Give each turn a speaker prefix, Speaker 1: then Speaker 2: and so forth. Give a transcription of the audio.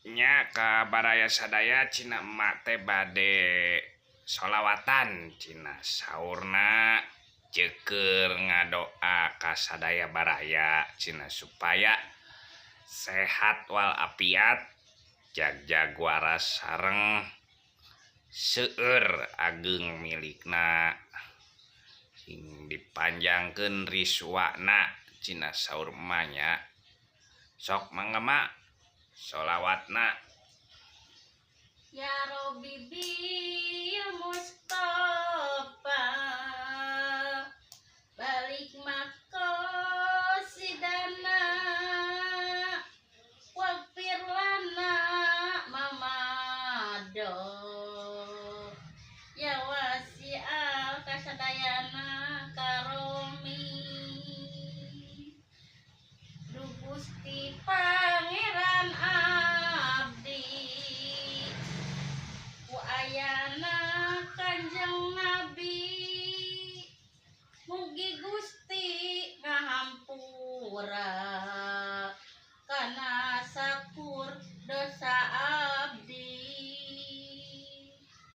Speaker 1: nya ka baraya sadaya cina emak teh bade sholawatan cina saurna ceker ngadoa ka sadaya baraya cina supaya sehat walafiat jag waras sareng seueur ageng milikna sing dipanjangkeun riswana cina saur emanya sok mangga mak sholawatna.
Speaker 2: Ya Robbi bil Mustafa balik makosidana waqfir lana mamado ya wasi'al kasadayana karomi Du Gusti Pangeran abdi ku ayana Kanjeng Nabi mugi Gusti ngahampura kana saku